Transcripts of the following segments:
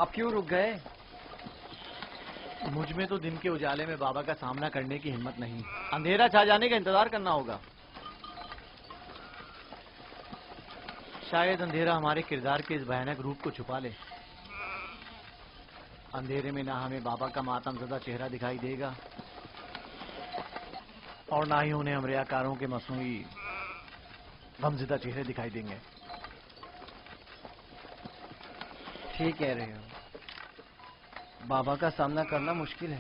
اب کیوں رک گئے؟ مجھ میں تو دن کے اجالے میں بابا کا سامنا کرنے کی ہمت نہیں، اندھیرا چھا جانے کا انتظار کرنا ہوگا۔ شاید اندھیرا ہمارے کردار کے اس بھیانک روپ کو چھپا لے۔ اندھیرے میں نہ ہمیں بابا کا ماتم زدہ چہرہ دکھائی دے گا اور نہ ہی انہیں ہم ریاکاروں کے مصنوعی غمزدہ چہرے دکھائی دیں گے۔ ٹھیک کہہ رہے ہو، بابا کا سامنا کرنا مشکل ہے۔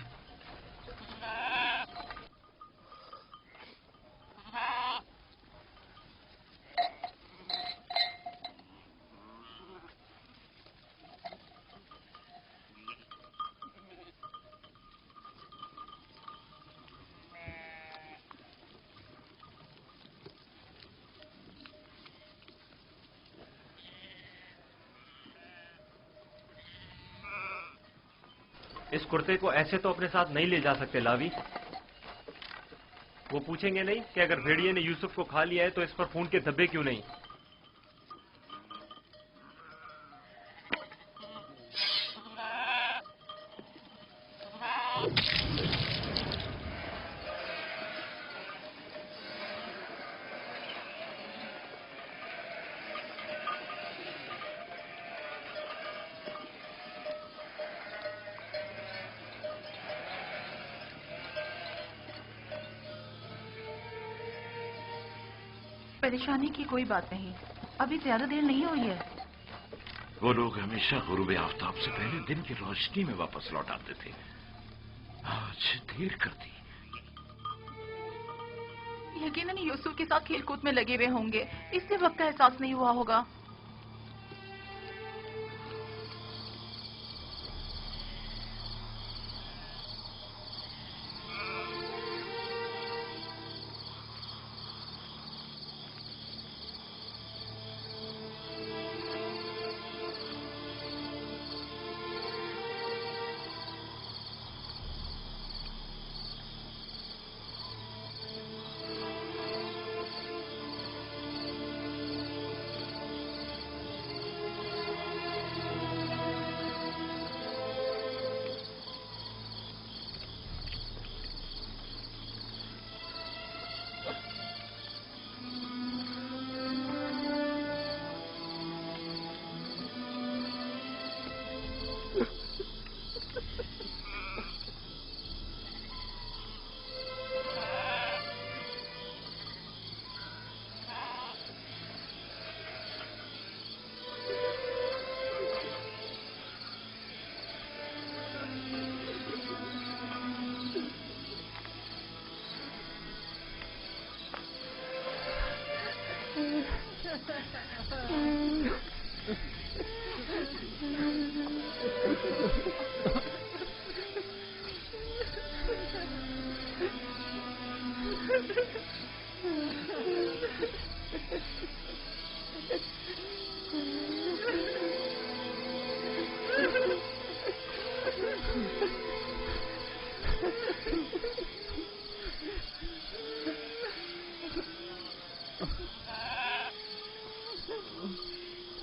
اس کرتے کو ایسے تو اپنے ساتھ نہیں لے جا سکتے لاوی۔ وہ پوچھیں گے نہیں کہ اگر بھیڑیے نے یوسف کو کھا لیا ہے تو اس پر خون کے دھبے کیوں نہیں؟ پریشانی کی کوئی بات نہیں، ابھی زیادہ دیر نہیں ہوئی ہے۔ وہ لوگ ہمیشہ غروب آفتاب سے پہلے دن کی روشنی میں واپس لوٹ آتے تھے، آج دیر کر دی۔ یقیناً یوسف کے ساتھ کھیل کود میں لگے ہوئے ہوں گے، اس لیے وقت کا احساس نہیں ہوا ہوگا۔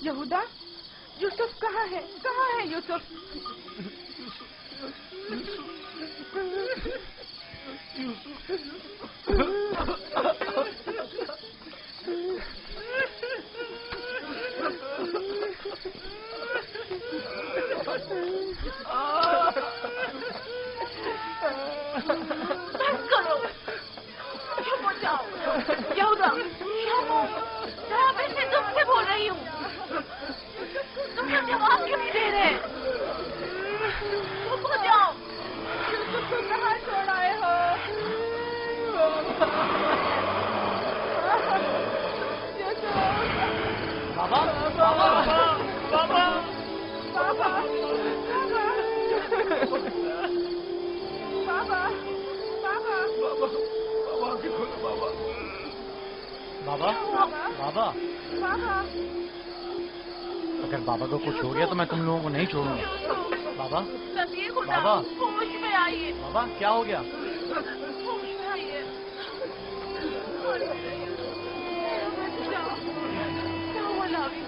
یہودا، یوسف کہاں ہے؟ کہاں ہے یوسف؟ اگر بابا کو کچھ ہو گیا تو میں تم لوگوں کو نہیں چھوڑوں گا۔ بابا، بابا، ہوش میں آئیے۔ بابا کیا ہو گیا؟ ہوش میں آئیے۔ کیا ہوا لاوی؟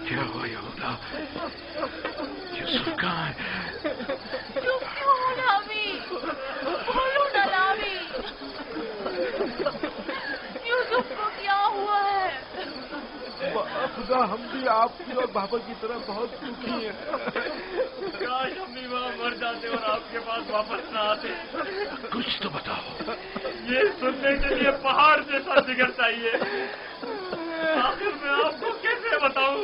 کیا ہوا یہودا؟ یوسف کہاں ہے؟ چپ کیوں ہو لاوی؟ بولو نا لاوی، یوسف کو کیا ہوا ہے؟ خدا ہم بھی آپ کی اور بابا کی طرح بہت دکھی ہیں. کاش ہم بھی وہاں مر جاتے اور آپ کے پاس واپس نہ آتے. کچھ تو بتاؤ. یہ سننے کے لیے پہاڑ جیسا جگر چاہیے. آخر میں آپ کو کیسے بتاؤں؟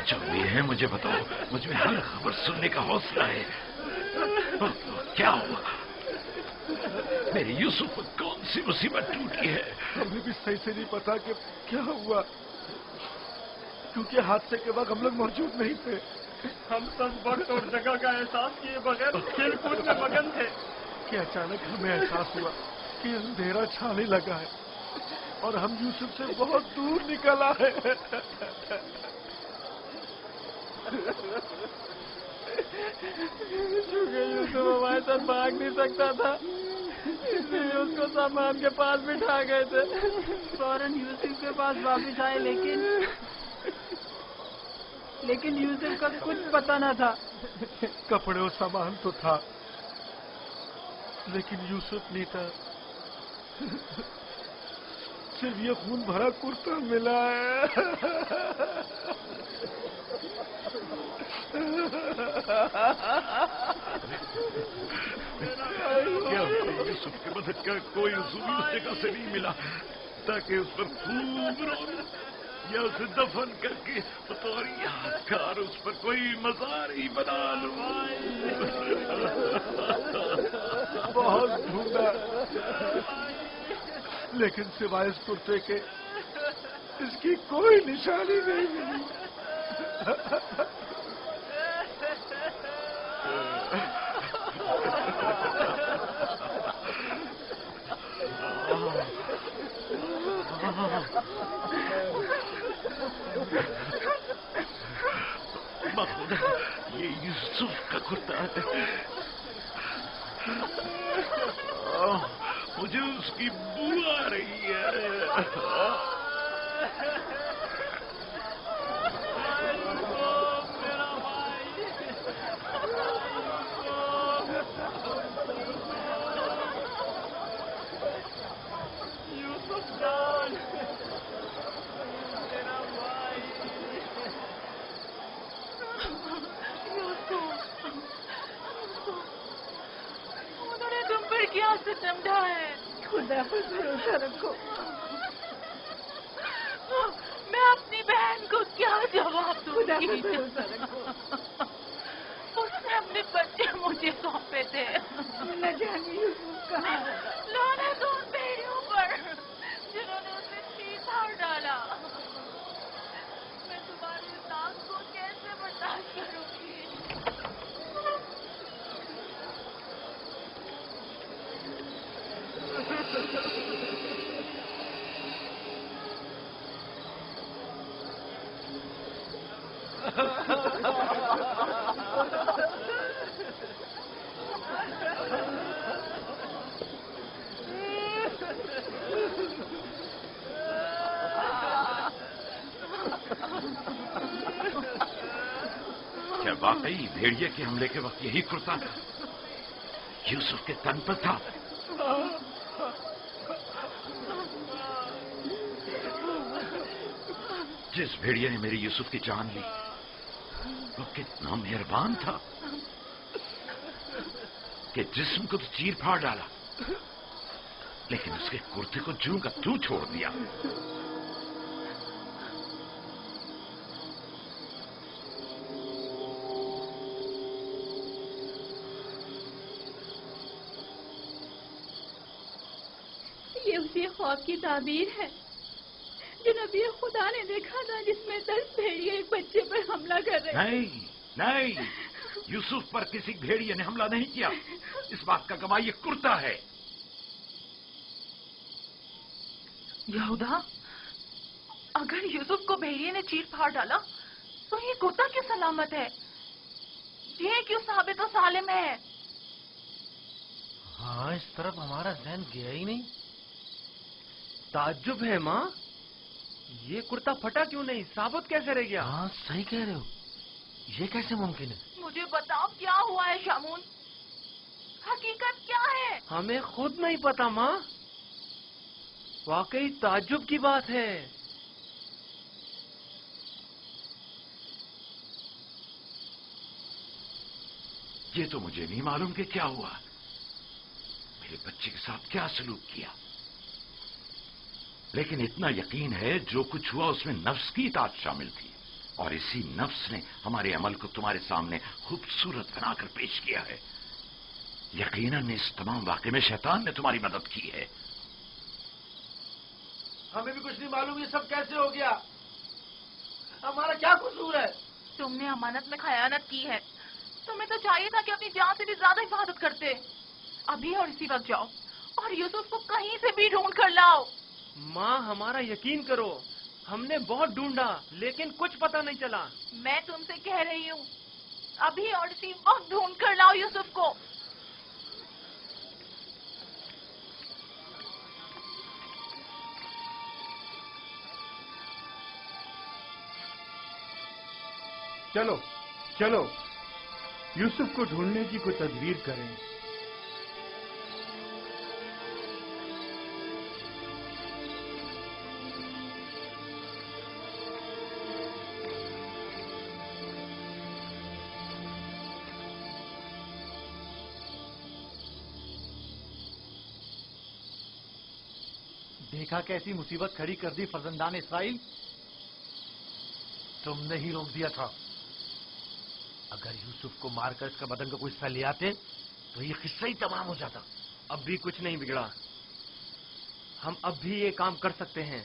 جو بھی ہے مجھے بتاؤ. مجھ میں ہر خبر سننے کا حوصلہ ہے. کیا ہوا؟ میرے یوسف کو کون سی مصیبت ٹوٹی ہے؟ ہمیں بھی صحیح سے نہیں پتا کہ کیا ہوا، کیونکہ حادثے کے وقت ہم لوگ موجود نہیں تھے. ہم سب وقت اور جگہ کا احساس کیے بغیر کھیل کود میں مگن تھے کہ اچانک ہمیں احساس ہوا کہ اندھیرا چھانے لگا ہے اور ہم یوسف سے بہت دور نکل آئے. چونکہ یوسف ہمارے ساتھ بھاگ نہیں سکتا تھا، اس لیے اس کو سامان کے پاس بٹھا گئے تھے. فوراً یوسف کے پاس واپس آئے، لیکن یوسف کا کچھ پتہ نہ تھا. کپڑے اور سامان تو تھا لیکن یوسف نہیں تھا. صرف یہ خون بھرا کرتا ملا ہے. کیا یوسف کے مدد کا کوئی عضو اس جگہ سے نہیں ملا تاکہ اس پر خوب رو یا اسے دفن کر کے بطور یادگار اس پر کوئی مزار ہی بنا لوں. بہت ڈھونڈا لیکن سوائے اس کرتے کے اس کی کوئی نشانی نہیں ملی. خدا، یہ یوسف کا کرتا ہے. مجھے اس کی بو آ رہی ہے. انہوں نے تم پر کیا ستم ڈھایا ہے؟ خدا پر بھروسہ رکھو. میں اپنی بہن کو کیا جواب دوں خدا پر گی؟ بھروسہ رکھو. اس نے اپنے بچے مجھے سونپے تھے. نہ جانے یوسف کہاں ہوگا. لعنت ان بھیڑیوں پر جنہوں نے اسے چیز ہار ڈالا. میں تمہاری اس آگ کو کیسے برداشت کروں گی؟ کیا واقعی بھیڑیے کے حملے کے وقت یہی کرتا یوسف کے تن پر تھا؟ جس بھیڑیے نے میری یوسف کی جان لی وہ کتنا مہربان تھا کہ جسم کو تو چیر پھاڑ ڈالا لیکن اس کے کرتے کو جوں کا توں چھوڑ دیا. یہ اسی خواب کی تعبیر ہے جو نبی خدا نے دیکھا تھا، جس میں 10 بھیڑیے ایک بچے پر حملہ کر رہے. نہیں، یوسف پر کسی بھیڑیے نے حملہ نہیں کیا. اس بات کا گواہ یہ کرتا ہے. یہودا، اگر یوسف کو بھیڑیے نے چیر پھاڑ ڈالا تو یہ کرتا کیوں سلامت ہے؟ یہ کیوں ثابت و سالم ہے؟ ہاں، اس طرف ہمارا ذہن گیا ہی نہیں. ताज्जुब है माँ, ये कुर्ता फटा क्यों नहीं, साबुत कैसे रह गया? हाँ सही कह रहे हो, ये कैसे मुमकिन है? मुझे बताओ क्या हुआ है शामून, हकीकत क्या है? हमें खुद नहीं पता माँ, वाकई ताज्जुब की बात है। ये तो मुझे नहीं मालूम कि क्या हुआ, मेरे बच्चे के साथ क्या सलूक किया, लेकिन इतना यकीन है जो कुछ हुआ उसमें नफ्स की इताअत शामिल थी, और इसी नफ्स ने हमारे अमल को तुम्हारे सामने खूबसूरत बनाकर पेश किया है। यकीनन इस तमाम वाक़े में शैतान ने तुम्हारी मदद की है। हमें भी कुछ नहीं मालूम ये सब कैसे हो गया, हमारा क्या कसूर है? तुमने अमानत में खयानत की है, तुम्हें तो चाहिए था कि अपनी जान से भी ज्यादा हिफाजत करते। अभी और इसी वक्त जाओ और यूसुफ को कहीं से भी ढूंढ कर लाओ। माँ हमारा यकीन करो, हमने बहुत ढूंढा लेकिन कुछ पता नहीं चला। मैं तुमसे कह रही हूँ, अभी और इसी वक्त ढूंढ कर लाओ यूसुफ को। चलो चलो यूसुफ को ढूंढने की कोई तदबीर करें। देखा कैसी मुसीबत खड़ी कर दी फर्जंदान इसराइल। तुमने ही रोक दिया था, अगर यूसुफ को मारकर इसका बदन का कोई हिस्सा ले आते तो ये किस्सा ही तमाम हो जाता। अब भी कुछ नहीं बिगड़ा, हम अब भी ये काम कर सकते हैं।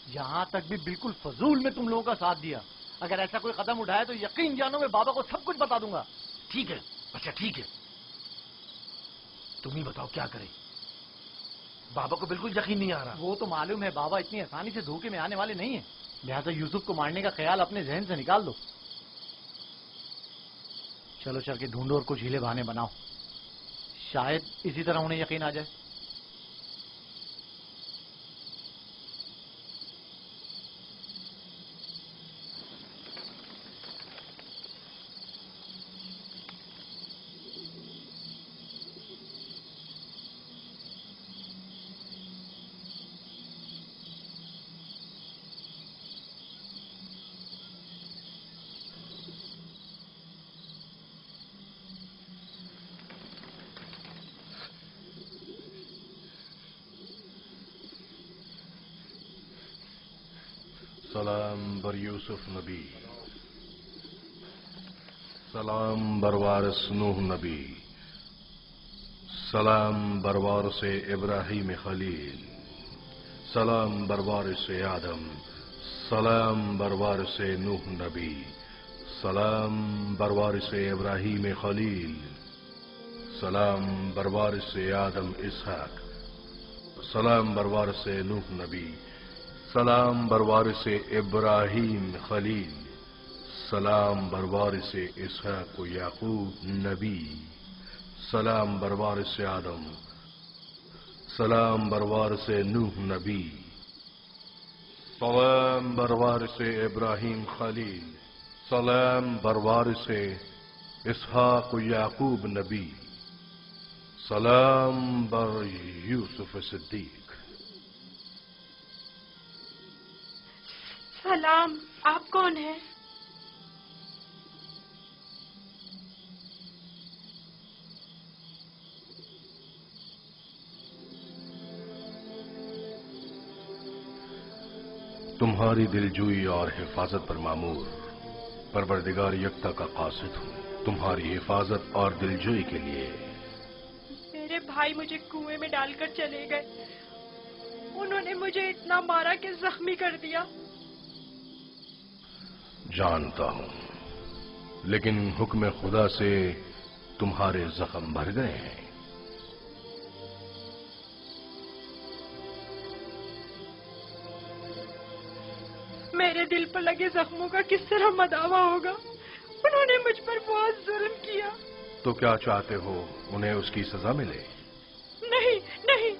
यहाँ तक भी बिल्कुल फजूल में तुम लोगों का साथ दिया। अगर ऐसा कोई कदम उठाए तो यकीन जानो मैं बाबा को सब कुछ बता दूंगा। ठीक है, अच्छा ठीक है, तुम ही बताओ क्या करें। बाबा को बिल्कुल यकीन नहीं आ रहा। वो तो मालूम है बाबा इतनी आसानी से धोखे में आने वाले नहीं है, लिहाजा यूसुफ को मारने का ख्याल अपने जहन से निकाल दो। चलो चल के ढूंढो और कुछ हीले बहाने बनाओ, शायद इसी तरह उन्हें यकीन आ जाए। सलाम बर यूसुफ नबी, सलाम बर वारिस नूह नबी, सलाम बर वारिस इब्राहीम खलील, सलाम बर वारिस आदम, सलाम बर वारिस नूह नबी, सलाम बर वारिस इब्राहीम खलील, सलाम बर वारिस आदम इसहाक, सलाम बर वारिस नूह नबी, सलाम बर वारिस इब्राहीम खलील, सलाम बर वारिस इसहाक याकूब नबी, सलाम बर वारिस आदम, सलाम बर वारिस नूह नबी, सलाम बर वारिस इब्राहीम खलील, सलाम बर वारिस इसहाक याकूब नबी, सलाम बर यूसुफ सिद्दीक। सलाम, आप कौन हैं? तुम्हारी दिलजोई और हिफाजत पर मामूर परवरदिगार यकता का कासिद हूँ। तुम्हारी हिफाजत और दिलजोई के लिए मेरे भाई मुझे कुएं में डालकर चले गए, उन्होंने मुझे इतना मारा कि जख्मी कर दिया। जानता हूँ, लेकिन हुक्म खुदा से तुम्हारे जख्म भर गए हैं। मेरे दिल पर लगे जख्मों का किस तरह मदावा होगा? उन्होंने मुझ पर बहुत जुल्म किया। तो क्या चाहते हो, उन्हें उसकी सजा मिले? नहीं नहीं,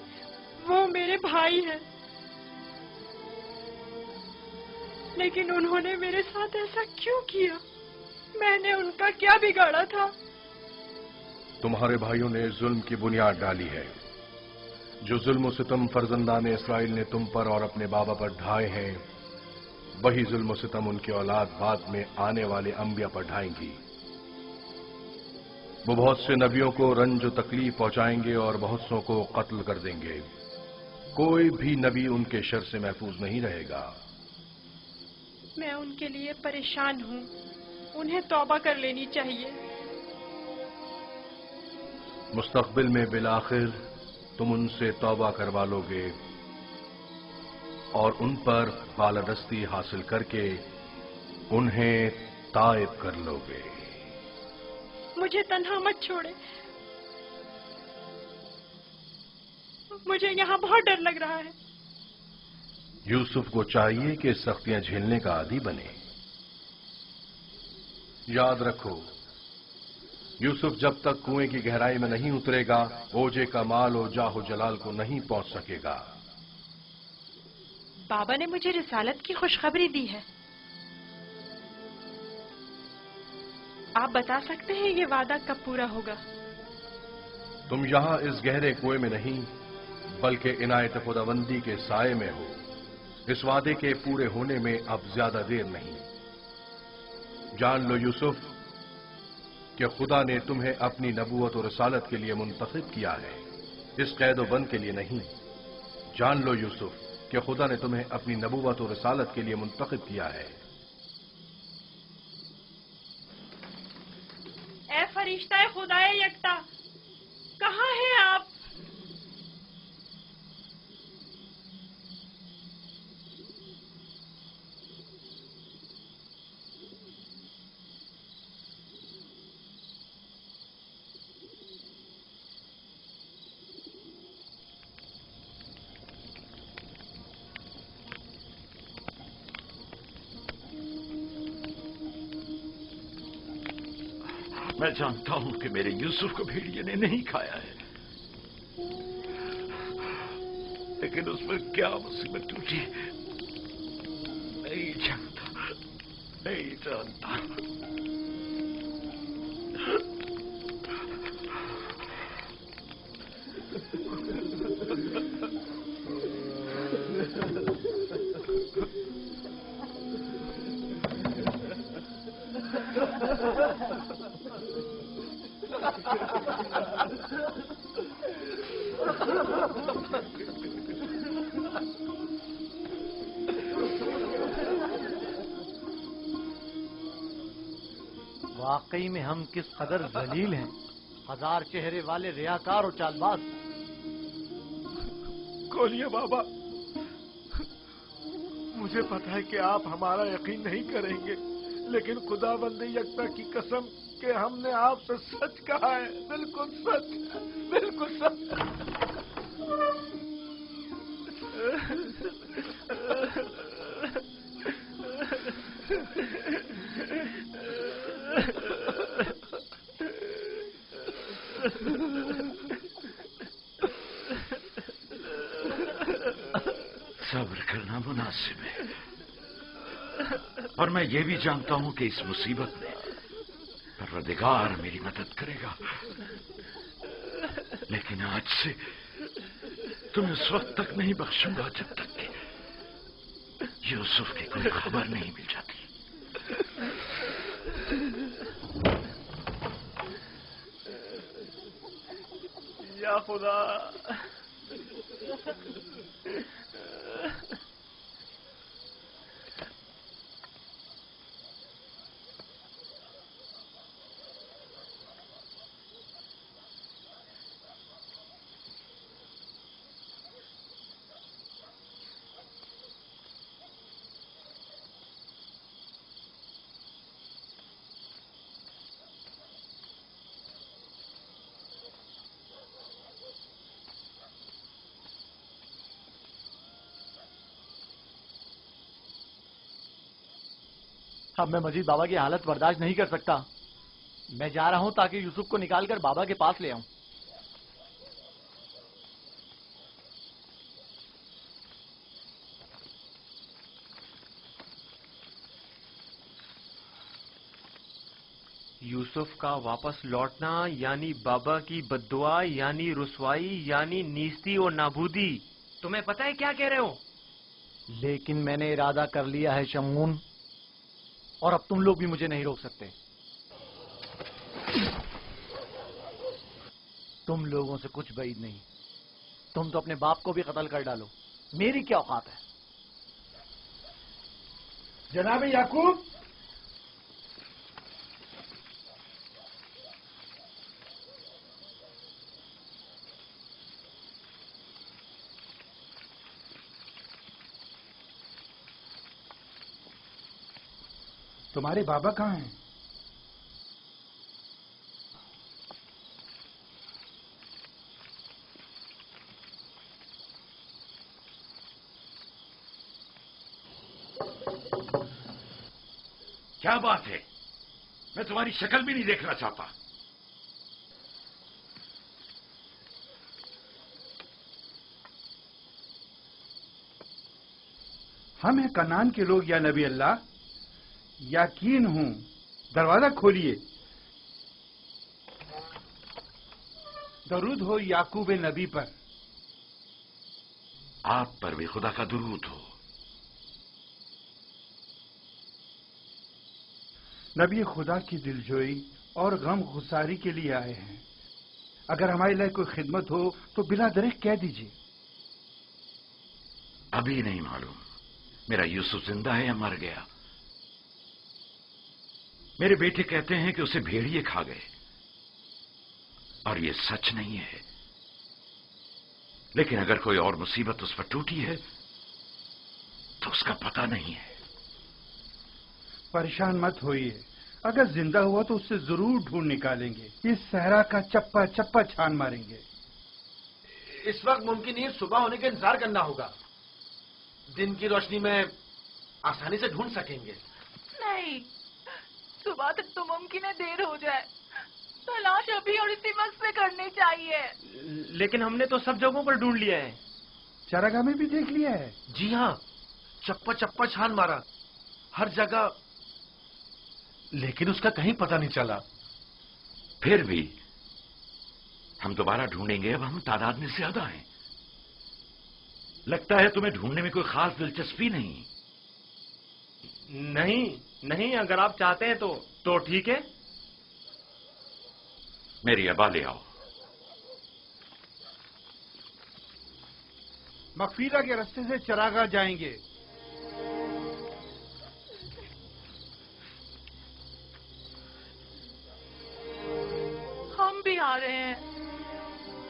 وہ میرے بھائی ہیں، لیکن انہوں نے میرے ساتھ ایسا کیوں کیا؟ میں نے ان کا کیا بگاڑا تھا؟ تمہارے بھائیوں نے ظلم کی بنیاد ڈالی ہے۔ جو ظلم و ستم فرزندان اسرائیل نے تم پر اور اپنے بابا پر ڈھائے ہیں، وہی ظلم و ستم ان کی اولاد بعد میں آنے والے انبیاء پر ڈھائیں گی۔ وہ بہت سے نبیوں کو رنج و تکلیف پہنچائیں گے اور بہت سوں کو قتل کر دیں گے۔ کوئی بھی نبی ان کے شر سے محفوظ نہیں رہے گا۔ میں ان کے لیے پریشان ہوں، انہیں توبہ کر لینی چاہیے۔ مستقبل میں بالآخر تم ان سے توبہ کروا لو گے اور ان پر بالادستی حاصل کر کے انہیں تائب کر لو گے۔ مجھے تنہا مت چھوڑے، مجھے یہاں بہت ڈر لگ رہا ہے۔ یوسف کو چاہیے کہ سختیاں جھیلنے کا عادی بنے۔ یاد رکھو، یوسف جب تک کنویں کی گہرائی میں نہیں اترے گا، اوجے کا مال و جاہ و جلال کو نہیں پہنچ سکے گا۔ بابا نے مجھے رسالت کی خوشخبری دی ہے۔ آپ بتا سکتے ہیں یہ وعدہ کب پورا ہوگا؟ تم یہاں اس گہرے کنویں میں نہیں بلکہ عنایت خداوندی کے سائے میں ہو۔ اس وعدے کے پورے ہونے میں اب زیادہ دیر نہیں۔ جان لو یوسف کہ خدا نے تمہیں اپنی نبوت اور رسالت کے لیے منتخب کیا ہے، اس قید و بند کے لیے نہیں۔ جان لو یوسف کہ خدا نے تمہیں اپنی نبوت اور رسالت کے لیے منتخب کیا ہے۔ اے فرشتہ خدائے یکتا، کہاں ہیں آپ؟ میں جانتا ہوں کہ میرے یوسف کو بھیڑیے نے نہیں کھایا ہے، لیکن اس پر کیا مصیبت ٹوٹی نہیں جانتا، نہیں جانتا۔ واقعی میں ہم کس قدر ذلیل ہیں، ہزار چہرے والے ریاکار اور چالباز۔ کھولیے بابا، مجھے پتا ہے کہ آپ ہمارا یقین نہیں کریں گے، لیکن خدا بندی یکتا کی قسم کہ ہم نے آپ سے سچ کہا ہے، بالکل سچ، بالکل سچ۔ صبر کرنا مناسب ہے، اور میں یہ بھی جانتا ہوں کہ اس مصیبت میں پروردگار میری مدد کرے گا، لیکن آج سے تمہیں اس وقت تک نہیں بخشوں گا جب تک کہ یوسف کی کوئی خبر نہیں مل جاتی۔ یا خدا، اب میں مزید بابا کی حالت برداشت نہیں کر سکتا۔ میں جا رہا ہوں تاکہ یوسف کو نکال کر بابا کے پاس لے آؤں۔ यूसुफ का वापस लौटना यानी बाबा की बद्दुआ यानी रुसवाई यानी नीस्ती और नाबूदी। तुम्हें पता है क्या कह रहे हो? लेकिन मैंने इरादा कर लिया है शमून, और अब तुम लोग भी मुझे नहीं रोक सकते। तुम लोगों से कुछ बैद नहीं। तुम तो अपने बाप को भी कत्ल कर डालो, मेरी क्या औकात है? जनाब याकूब, तुम्हारे बाबा कहाँ हैं? क्या बात है? मैं तुम्हारी शक्ल भी नहीं देखना चाहता। हम हैं कनान के लोग या नबी अल्लाह, यकीन हूं, दरवाजा खोलिए। दरूद हो याकूब नबी पर। आप पर भी खुदा का दुरूद हो। नबी खुदा की दिलजोई और गम गुसारी के लिए आए हैं। अगर हमारे लिए कोई खिदमत हो तो बिला दरेक कह दीजिए। अभी नहीं मालूम मेरा यूसुफ जिंदा है या मर गया। मेरे बेटे कहते हैं कि उसे भेड़िए खा गए, और ये सच नहीं है। लेकिन अगर कोई और मुसीबत उस पर टूटी है तो उसका पता नहीं है। परेशान मत होइए, अगर जिंदा हुआ तो उससे जरूर ढूंढ निकालेंगे। इस सहरा का चप्पा चप्पा छान मारेंगे। इस वक्त मुमकिन नहीं, सुबह होने का इंतजार करना होगा। दिन की रोशनी में आसानी से ढूंढ सकेंगे। नहीं, सुबह तक तो मुमकिन है देर हो जाए। तलाश अभी और इसी वक्त से करनी चाहिए। लेकिन हमने तो सब जगहों पर ढूंढ लिया है। चरागाह में भी देख लिया है। जी हाँ, चप्पा चप्पा छान मारा, हर जगह, लेकिन उसका कहीं पता नहीं चला। फिर भी हम दोबारा ढूंढेंगे। अब हम तादाद में ज्यादा हैं। लगता है तुम्हें ढूंढने में कोई खास दिलचस्पी नहीं। नहीं, अगर आप चाहते हैं तो ठीक है। मेरी अबा ले आओ। मगफीरा के रास्ते से चरागाह जाएंगे। हम भी आ रहे हैं।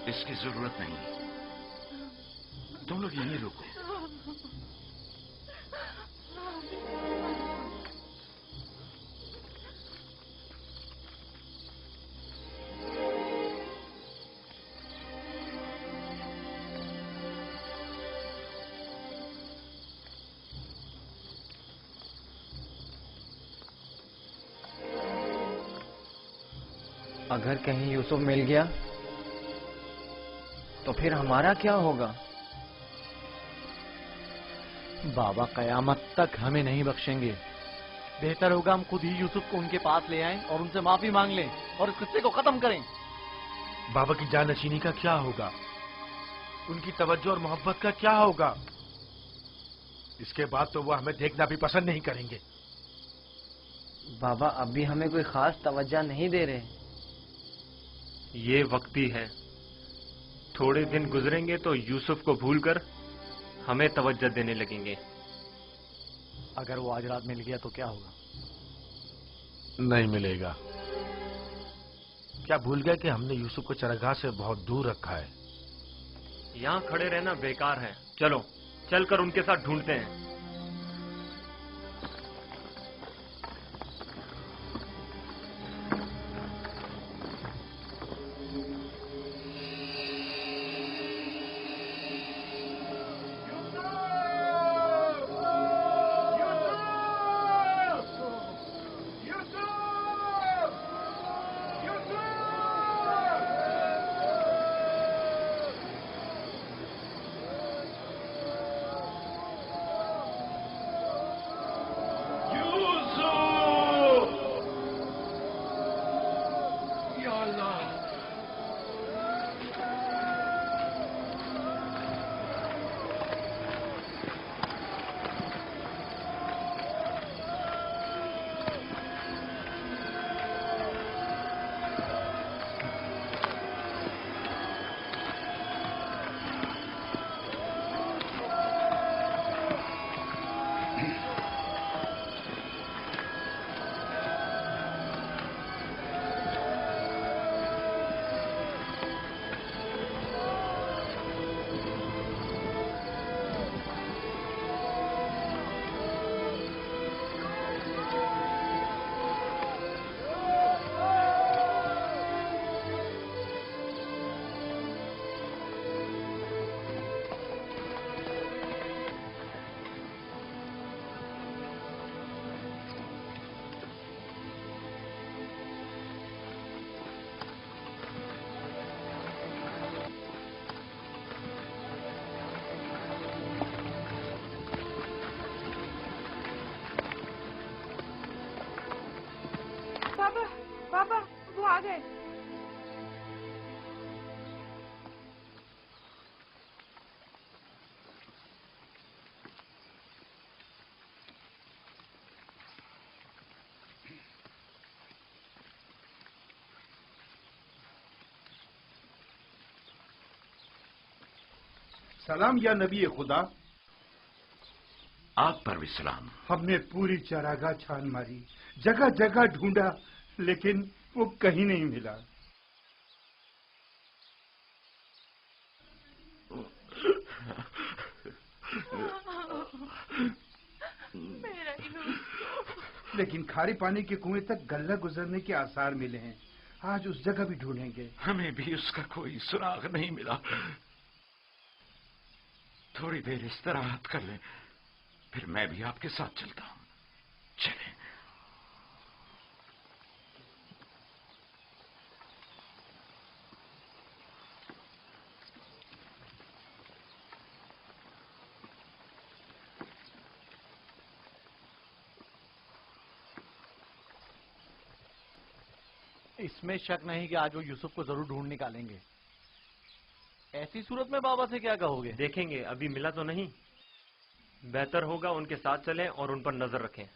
इसकी जरूरत नहीं, तुम लोग यहीं रुको। अगर कहीं यूसुफ मिल गया तो फिर हमारा क्या होगा? बाबा कयामत तक हमें नहीं बख्शेंगे। बेहतर होगा हम खुद ही यूसुफ को उनके पास ले आएं और उनसे माफी मांग लें और इस किस्से को खत्म करें। बाबा की जानशीनी का क्या होगा? उनकी तवज्जो और मोहब्बत का क्या होगा? इसके बाद तो वो हमें देखना भी पसंद नहीं करेंगे। बाबा अब भी हमें कोई खास तवज्जो नहीं दे रहे। ये वक्ती है। थोड़े दिन गुजरेंगे तो यूसुफ को भूलकर हमें तवज्जो देने लगेंगे। अगर वो आज रात मिल गया तो क्या होगा? नहीं मिलेगा। क्या भूल गया कि हमने यूसुफ को चरागाह से बहुत दूर रखा है? यहाँ खड़े रहना बेकार है। चलो चलकर उनके साथ ढूंढते हैं। सलाम या नबी खुदा। आप पर भी सलाम। हमने पूरी चरागाह छान मारी, जगह जगह ढूंढा, लेकिन वो कहीं नहीं मिला। मेरा यूसुफ। लेकिन खारे पानी के कुएं तक गल्ला गुजरने के आसार मिले हैं। आज उस जगह भी ढूंढेंगे। हमें भी उसका कोई सुराग नहीं मिला। थोड़ी देर इस्तराहत कर लें, फिर मैं भी आपके साथ चलता हूं। चलें। इसमें शक नहीं कि आज वो यूसुफ को जरूर ढूंढ निकालेंगे। ऐसी सूरत में बाबा से क्या कहोगे? देखेंगे, अभी मिला तो नहीं। बेहतर होगा उनके साथ चलें और उन पर नजर रखें।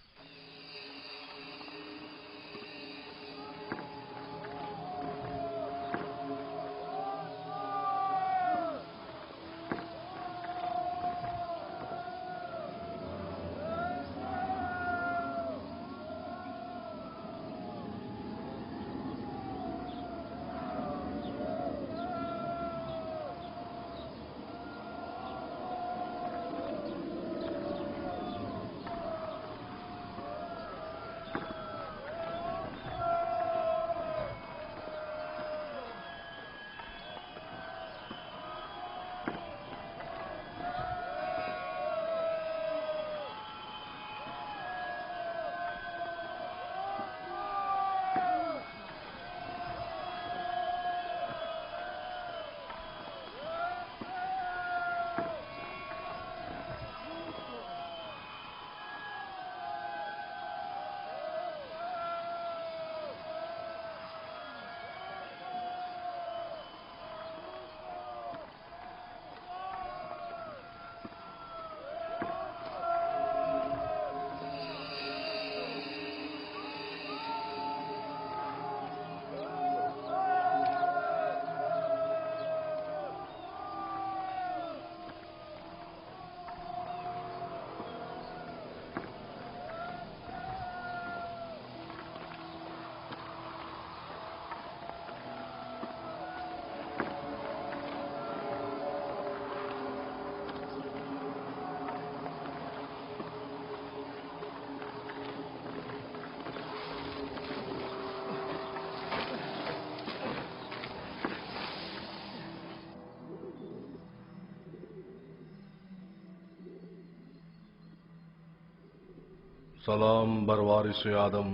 सलाम बरवारिस आदम,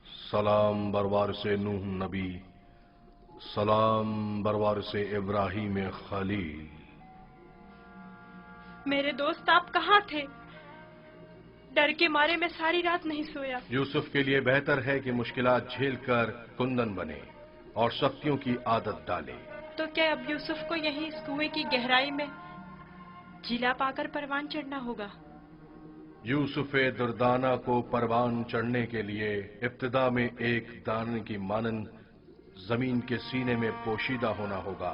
सलाम बरवारिस नूह नबी, सलाम बरवारिस इब्राहिम खलील। मेरे दोस्त आप कहाँ थे? डर के मारे मैं सारी रात नहीं सोया। यूसुफ के लिए बेहतर है कि मुश्किलात झेलकर कुंदन बने और सख्तियों की आदत डाले। तो क्या अब यूसुफ को यहीं इस कुएं की गहराई में जिला पाकर परवान चढ़ना होगा? यूसुफ दुर्दाना को परवान चढ़ने के लिए इब्तिदा में एक दाने की मानंद जमीन के सीने में पोशीदा होना होगा,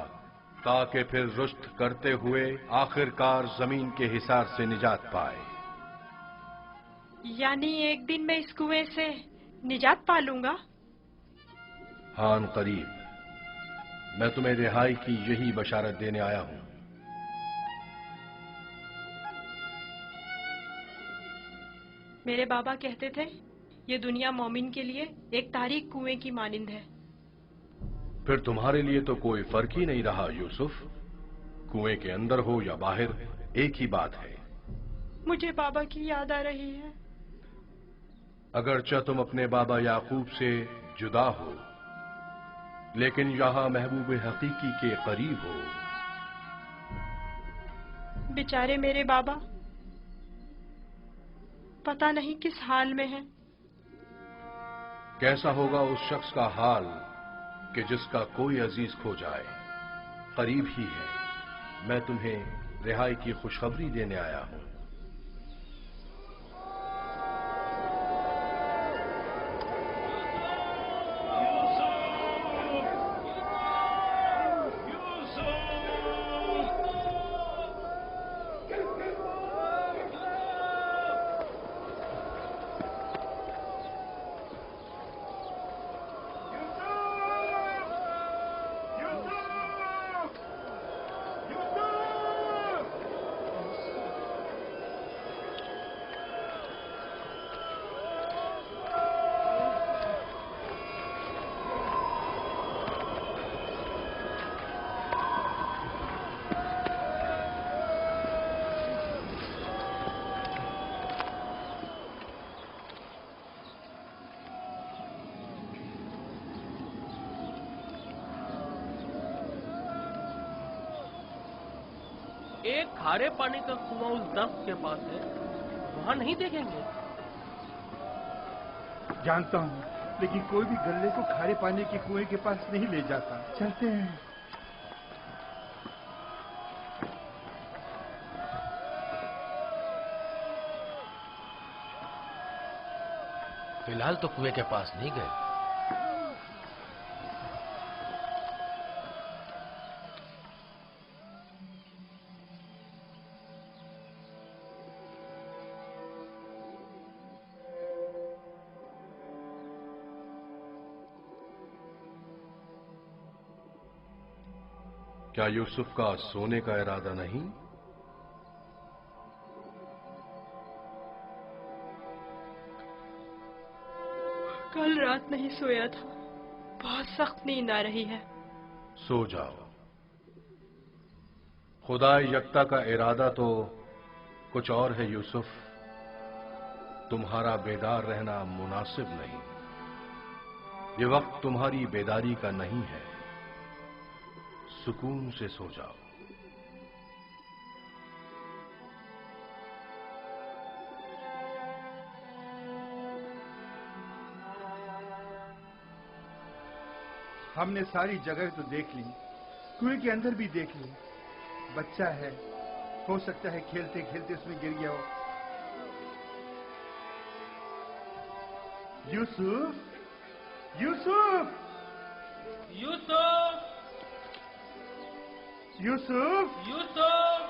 ताकि फिर रुश्त करते हुए आखिरकार जमीन के हिसार से निजात पाए। यानी एक दिन मैं इस कुएं से निजात पा लूंगा? हान करीब। मैं तुम्हें रिहाई की यही बशारत देने आया हूं। मेरे बाबा कहते थे ये दुनिया मोमिन के लिए एक तारीक कुएं की मानिंद है। फिर तुम्हारे लिए तो कोई फर्क ही नहीं रहा यूसुफ। कुएं के अंदर हो या बाहर, एक ही बात है। मुझे बाबा की याद आ रही है। अगरचा तुम अपने बाबा याकूब से जुदा हो, लेकिन यहां महबूब हकीकी के करीब हो। बेचारे मेरे बाबा पता नहीं किस हाल में हैं। कैसा होगा उस शख्स का हाल कि जिसका कोई अजीज खो जाए। करीब ही है। मैं तुम्हें रिहाई की खुशखबरी देने आया हूं। एक खारे पानी का कुआं उस दर्ख्त के पास है, वहाँ नहीं देखेंगे? जानता हूँ, लेकिन कोई भी गल्ले को खारे पानी के कुएं के पास नहीं ले जाता। चलते हैं। फिलहाल तो कुएं के पास नहीं गए। क्या यूसुफ का सोने का इरादा नहीं? कल रात नहीं सोया था, बहुत सख्त नींद आ रही है। सो जाओ। खुदा यकता का इरादा तो कुछ और है यूसुफ। तुम्हारा बेदार रहना मुनासिब नहीं। ये वक्त तुम्हारी बेदारी का नहीं है। सुकून से सो जाओ। हमने सारी जगह तो देख ली, कुएं के अंदर भी देख ली। बच्चा है, हो सकता है खेलते खेलते उसमें गिर गया हो। यूसुफ, यूसुफ, यूसुफ, यूसुफ, यूसुफ!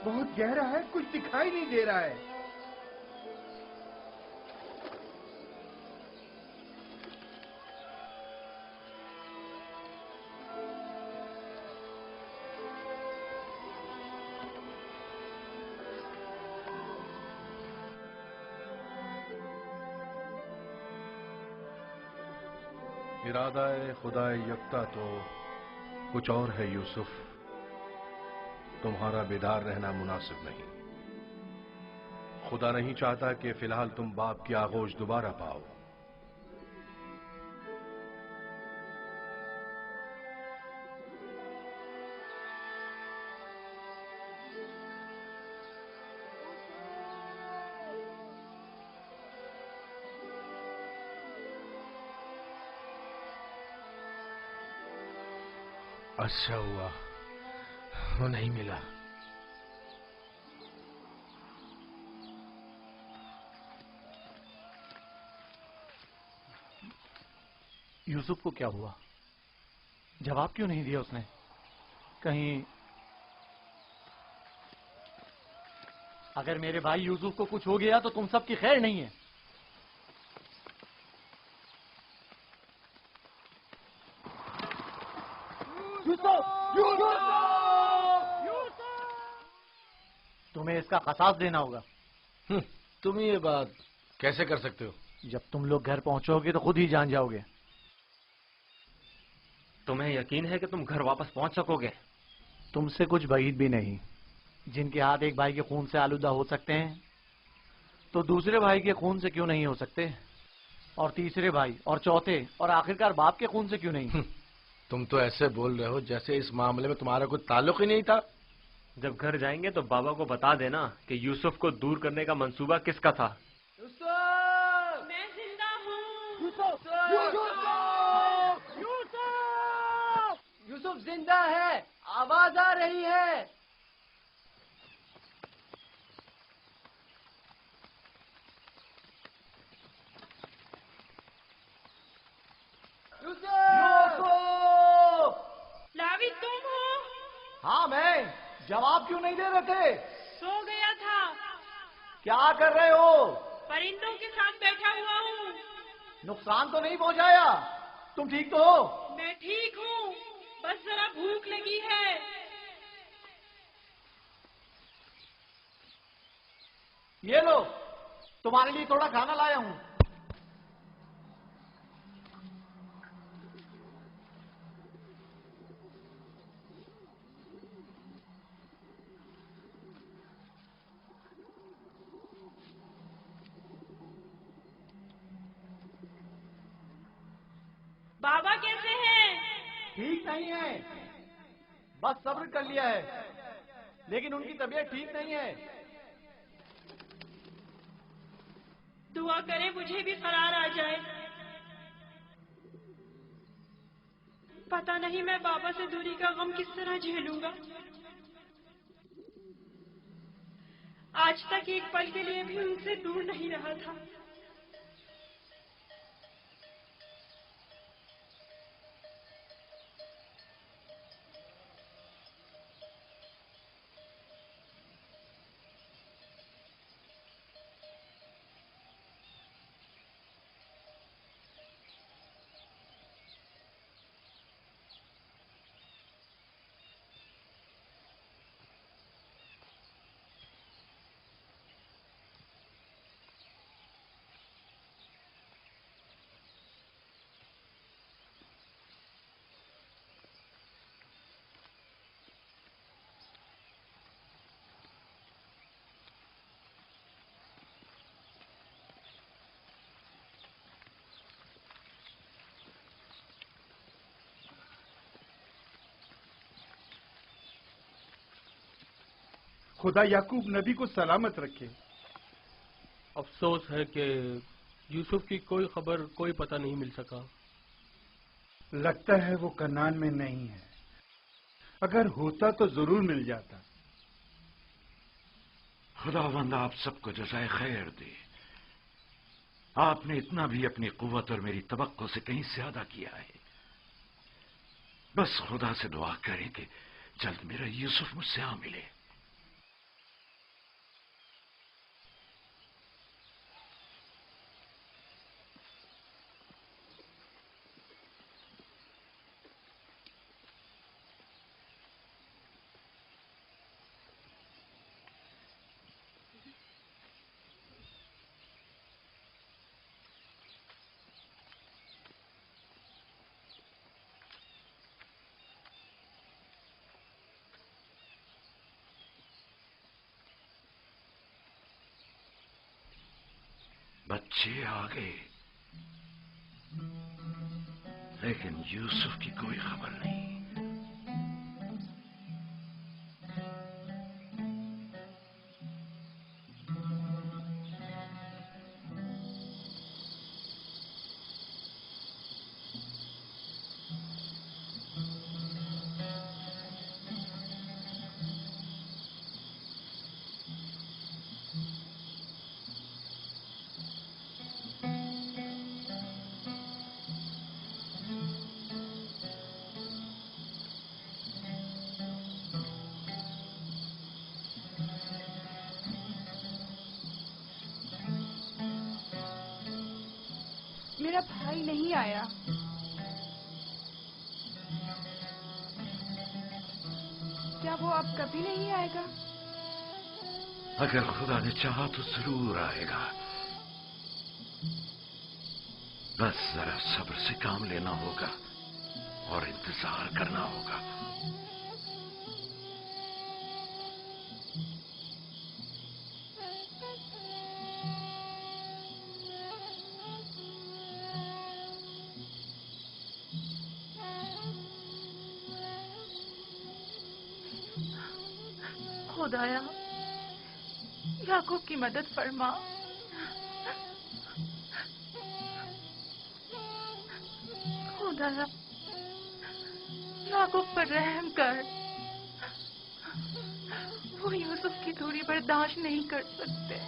बहुत गहरा है, कुछ दिखाई नहीं दे रहा है। इरादा खुदा यकता तो कुछ और है यूसुफ। तुम्हारा बेदार रहना मुनासिब नहीं। खुदा नहीं चाहता कि फिलहाल तुम बाप की आगोश दोबारा पाओ। अच्छा हुआ वो नहीं मिला। यूसुफ को क्या हुआ? जवाब क्यों नहीं दिया उसने? कहीं अगर मेरे भाई यूसुफ को कुछ हो गया तो तुम सबकी खैर नहीं है। तुम्हें इसका खसास देना होगा। तुम ये बात कैसे कर सकते हो? जब तुम लोग घर पहुंचोगे तो खुद ही जान जाओगे। तुम्हें यकीन है कि तुम घर वापस पहुंच सकोगे? तुमसे कुछ بعید भी नहीं। जिनके हाथ एक भाई के खून से आलूदा हो सकते हैं तो दूसरे भाई के खून से क्यों नहीं हो सकते? और तीसरे भाई और चौथे और आखिरकार बाप के खून से क्यों नहीं? तुम तो ऐसे बोल रहे हो जैसे इस मामले में तुम्हारा कोई ताल्लुक ही नहीं था। जब घर जाएंगे तो बाबा को बता देना कि यूसुफ को दूर करने का मंसूबा किसका था। मैं जिंदा हूँ। यूसुफ जिंदा है, आवाज आ रही है। लाविद तुम हो? हाँ मैं। जवाब क्यों नहीं दे रहे थे? सो गया था। क्या कर रहे हो? परिंदों के साथ बैठा हुआ हूँ। नुकसान तो नहीं पहुंचाया? तुम ठीक तो हो? मैं ठीक हूँ, बस जरा भूख लगी है। ये लो, तुम्हारे लिए थोड़ा खाना लाया हूँ। बाबा कैसे हैं? ठीक नहीं है। بس صبر کر لیا ہے، لیکن ان کی طبیعت ٹھیک نہیں ہے۔ دعا کریں مجھے بھی قرار آ جائے۔ پتہ نہیں میں بابا سے دوری کا غم کس طرح جھیلوں گا۔ آج تک ایک پل کے لیے بھی ان سے دور نہیں رہا تھا۔ خدا یعقوب نبی کو سلامت رکھے۔ افسوس ہے کہ یوسف کی کوئی خبر، کوئی پتہ نہیں مل سکا۔ لگتا ہے وہ کنعان میں نہیں ہے، اگر ہوتا تو ضرور مل جاتا۔ خداوند آپ سب کو جزائے خیر دے۔ آپ نے اتنا بھی اپنی قوت اور میری توقع سے کہیں زیادہ کیا ہے۔ بس خدا سے دعا کریں کہ جلد میرا یوسف مجھ سے آ ملے۔ بچے آ گئے، لیکن یوسف کی کوئی خبر نہیں۔ میرا بھائی نہیں آیا۔ کیا وہ اب کبھی نہیں آئے گا؟ اگر خدا نے چاہا تو ضرور آئے گا، بس ذرا صبر سے کام لینا ہوگا اور انتظار کرنا ہوگا۔ خدایا یعقوب کی مدد فرما۔ خدایا یعقوب پر رحم کر، وہ یوسف کی دوری برداشت نہیں کر سکتے۔